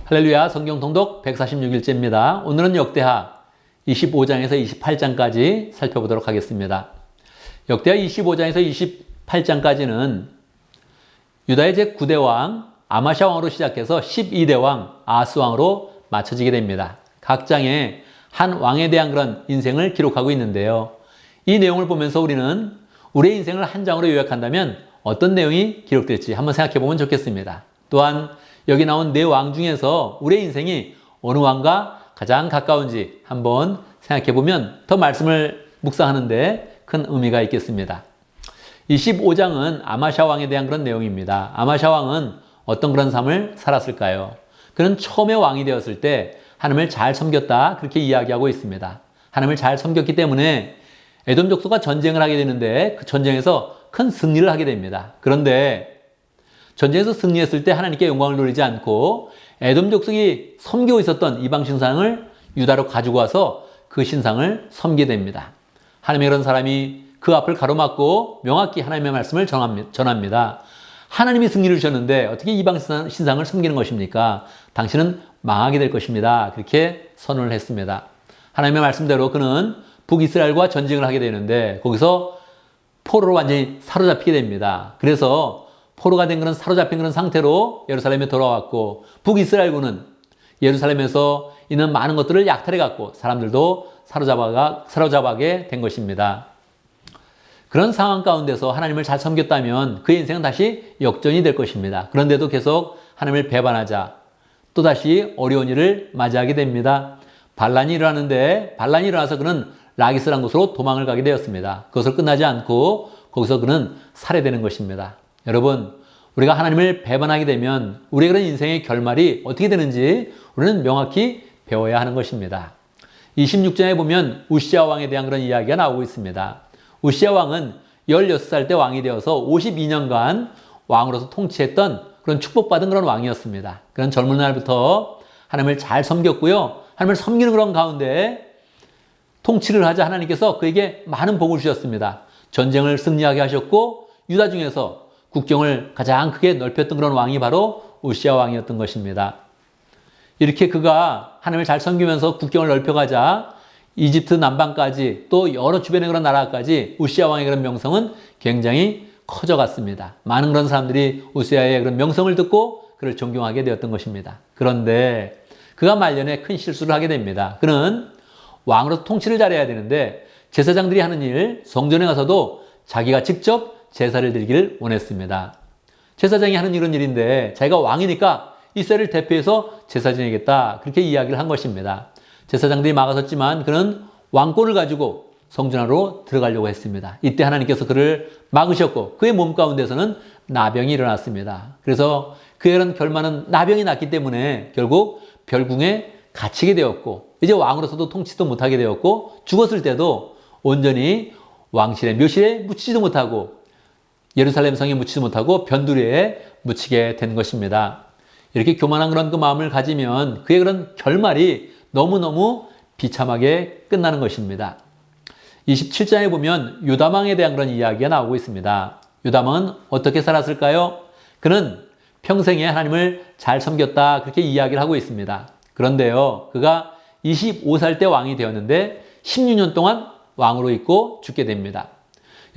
할렐루야, 성경 통독 146일째입니다. 오늘은 역대하 25장에서 28장까지 살펴보도록 하겠습니다. 역대하 25장에서 28장까지는 유다의 제9대 왕 아마샤 왕으로 시작해서 12대 왕 아하스 왕으로 맞춰지게 됩니다. 각 장에 한 왕에 대한 그런 인생을 기록하고 있는데요. 이 내용을 보면서 우리는 우리의 인생을 한 장으로 요약한다면 어떤 내용이 기록될지 한번 생각해 보면 좋겠습니다. 또한 여기 나온 네 왕 중에서 우리의 인생이 어느 왕과 가장 가까운지 한번 생각해 보면 더 말씀을 묵상하는데 큰 의미가 있겠습니다. 25장은 아마샤 왕에 대한 그런 내용입니다. 아마샤 왕은 어떤 그런 삶을 살았을까요? 그는 처음에 왕이 되었을 때 하나님을 잘 섬겼다, 그렇게 이야기하고 있습니다. 하나님을 잘 섬겼기 때문에 에돔 족속과 전쟁을 하게 되는데 그 전쟁에서 큰 승리를 하게 됩니다. 그런데 전쟁에서 승리했을 때 하나님께 영광을 돌리지 않고 에돔 족속이 섬기고 있었던 이방 신상을 유다로 가지고 와서 그 신상을 섬기게 됩니다. 하나님의 그런 사람이 그 앞을 가로막고 명확히 하나님의 말씀을 전합니다. 하나님이 승리를 주셨는데 어떻게 이방 신상을 섬기는 것입니까? 당신은 망하게 될 것입니다. 그렇게 선언을 했습니다. 하나님의 말씀대로 그는 북이스라엘과 전쟁을 하게 되는데 거기서 포로로 완전히 사로잡히게 됩니다. 그래서 포로가 된 그런 사로잡힌 그런 상태로 예루살렘에 돌아왔고 북이스라엘군은 예루살렘에서 있는 많은 것들을 약탈해 갖고 사람들도 사로잡아게 된 것입니다. 그런 상황 가운데서 하나님을 잘 섬겼다면 그의 인생은 다시 역전이 될 것입니다. 그런데도 계속 하나님을 배반하자 또다시 어려운 일을 맞이하게 됩니다. 반란이 일어나서 그는 라기스라는 곳으로 도망을 가게 되었습니다. 그것을 끝나지 않고 거기서 그는 살해되는 것입니다. 여러분, 우리가 하나님을 배반하게 되면 우리의 그런 인생의 결말이 어떻게 되는지 우리는 명확히 배워야 하는 것입니다. 26장에 보면 우시아 왕에 대한 그런 이야기가 나오고 있습니다. 우시아 왕은 16살 때 왕이 되어서 52년간 왕으로서 통치했던 그런 축복받은 그런 왕이었습니다. 그런 젊은 날부터 하나님을 잘 섬겼고요. 하나님을 섬기는 그런 가운데 통치를 하자 하나님께서 그에게 많은 복을 주셨습니다. 전쟁을 승리하게 하셨고 유다 중에서 국경을 가장 크게 넓혔던 그런 왕이 바로 우시아 왕이었던 것입니다. 이렇게 그가 하나님을 잘 섬기면서 국경을 넓혀가자 이집트 남방까지 또 여러 주변의 그런 나라까지 우시아 왕의 그런 명성은 굉장히 커져갔습니다. 많은 그런 사람들이 우시아의 그런 명성을 듣고 그를 존경하게 되었던 것입니다. 그런데 그가 말년에 큰 실수를 하게 됩니다. 그는 왕으로서 통치를 잘해야 되는데 제사장들이 하는 일, 성전에 가서도 자기가 직접 제사를 드리기를 원했습니다. 제사장이 하는 이런 일인데 자기가 왕이니까 이스라엘을 대표해서 제사 지내겠다 그렇게 이야기를 한 것입니다. 제사장들이 막아섰지만 그는 왕권을 가지고 성전 안으로 들어가려고 했습니다. 이때 하나님께서 그를 막으셨고 그의 몸 가운데서는 나병이 일어났습니다. 그래서 그의 그런 결말은 나병이 났기 때문에 결국 별궁에 갇히게 되었고 이제 왕으로서도 통치도 못하게 되었고 죽었을 때도 온전히 왕실의 묘실에 묻히지도 못하고 예루살렘 성에 묻히지 못하고 변두리에 묻히게 된 것입니다. 이렇게 교만한 그런 그 마음을 가지면 그의 그런 결말이 너무너무 비참하게 끝나는 것입니다. 27장에 보면 요담왕에 대한 그런 이야기가 나오고 있습니다. 요담왕은 어떻게 살았을까요? 그는 평생에 하나님을 잘 섬겼다 그렇게 이야기를 하고 있습니다. 그런데요, 그가 25살 때 왕이 되었는데 16년 동안 왕으로 있고 죽게 됩니다.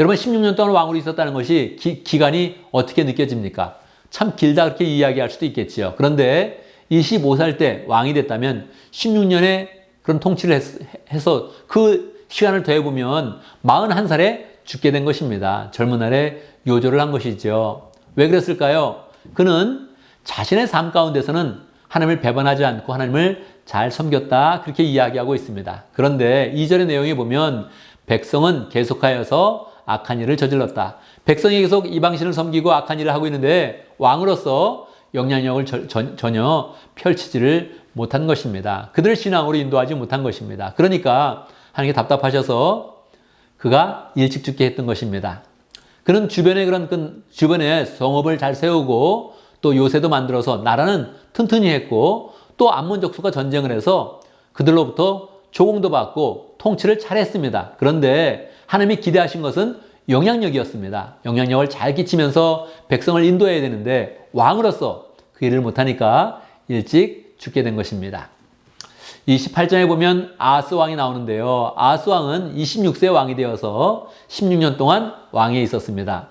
여러분 16년 동안 왕으로 있었다는 것이 기간이 어떻게 느껴집니까? 참 길다 그렇게 이야기할 수도 있겠지요. 그런데 25살 때 왕이 됐다면 16년의 그런 통치를 해서 그 시간을 더해보면 41살에 죽게 된 것입니다. 젊은 날에 요절을 한 것이죠. 왜 그랬을까요? 그는 자신의 삶 가운데서는 하나님을 배반하지 않고 하나님을 잘 섬겼다 그렇게 이야기하고 있습니다. 그런데 2절의 내용에 보면 백성은 계속하여서 악한 일을 저질렀다. 백성이 계속 이방신을 섬기고 악한 일을 하고 있는데 왕으로서 영향력을 전혀 펼치지를 못한 것입니다. 그들을 신앙으로 인도하지 못한 것입니다. 그러니까 하나님께 답답하셔서 그가 일찍 죽게 했던 것입니다. 그는 주변에 성읍을 잘 세우고 또 요새도 만들어서 나라는 튼튼히 했고 또 암몬 족속과 전쟁을 해서 그들로부터 조공도 받고 통치를 잘했습니다. 그런데 하나님이 기대하신 것은 영향력이었습니다. 영향력을 잘 끼치면서 백성을 인도해야 되는데 왕으로서 그 일을 못하니까 일찍 죽게 된 것입니다. 28장에 보면 아하스 왕이 나오는데요. 아하스 왕은 26세 왕이 되어서 16년 동안 왕위에 있었습니다.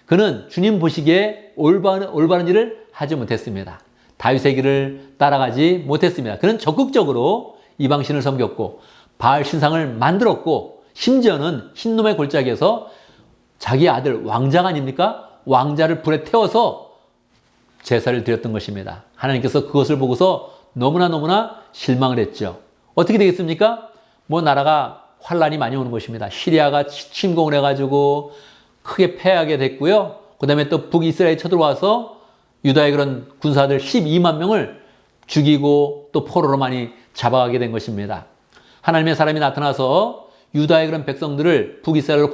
그는 주님 보시기에 올바른 일을 하지 못했습니다. 다윗의 길을 따라가지 못했습니다. 그는 적극적으로 이방신을 섬겼고 바알 신상을 만들었고 심지어는 흰놈의 골짜기에서 자기 아들 왕자가 아닙니까? 왕자를 불에 태워서 제사를 드렸던 것입니다. 하나님께서 그것을 보고서 너무나 실망을 했죠. 어떻게 되겠습니까? 나라가 환란이 많이 오는 것입니다. 시리아가 침공을 해가지고 크게 패하게 됐고요. 그 다음에 또 북이스라엘이 쳐들어와서 유다의 그런 군사들 12만 명을 죽이고 또 포로로 많이 잡아가게 된 것입니다. 하나님의 사람이 나타나서 유다의 그런 백성들을 북이스라엘로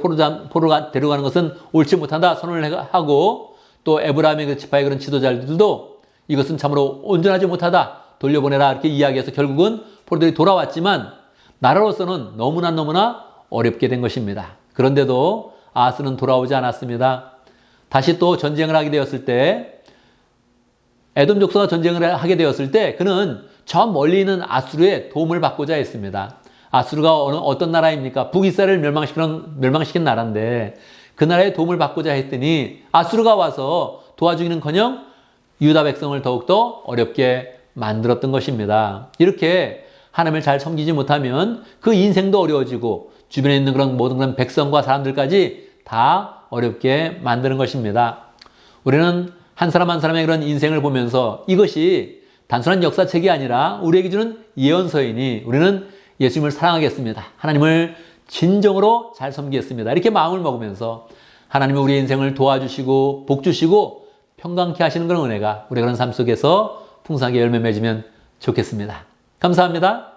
포로가 데려가는 것은 옳지 못한다 선언을 하고 또 에브라임의 그 지파의 그런 지도자들도 이것은 참으로 온전하지 못하다 돌려보내라 이렇게 이야기해서 결국은 포로들이 돌아왔지만 나라로서는 너무나 어렵게 된 것입니다. 그런데도 아하스는 돌아오지 않았습니다. 다시 또 전쟁을 하게 되었을 때 에돔 족속과 전쟁을 하게 되었을 때 그는 저 멀리 있는 아수르의 도움을 받고자 했습니다. 아수르가 어떤 나라입니까? 북이스라엘을 멸망시킨 나라인데 그 나라의 도움을 받고자 했더니 아수르가 와서 도와주기는커녕 유다 백성을 더욱더 어렵게 만들었던 것입니다. 이렇게 하나님을 잘 섬기지 못하면 그 인생도 어려워지고 주변에 있는 모든 그런 백성과 사람들까지 다 어렵게 만드는 것입니다. 우리는 한 사람 한 사람의 그런 인생을 보면서 이것이 단순한 역사책이 아니라 우리에게 주는 예언서이니 우리는 예수님을 사랑하겠습니다. 하나님을 진정으로 잘 섬기겠습니다. 이렇게 마음을 먹으면서 하나님이 우리의 인생을 도와주시고 복 주시고 평강케 하시는 그런 은혜가 우리 그런 삶 속에서 풍성하게 열매 맺으면 좋겠습니다. 감사합니다.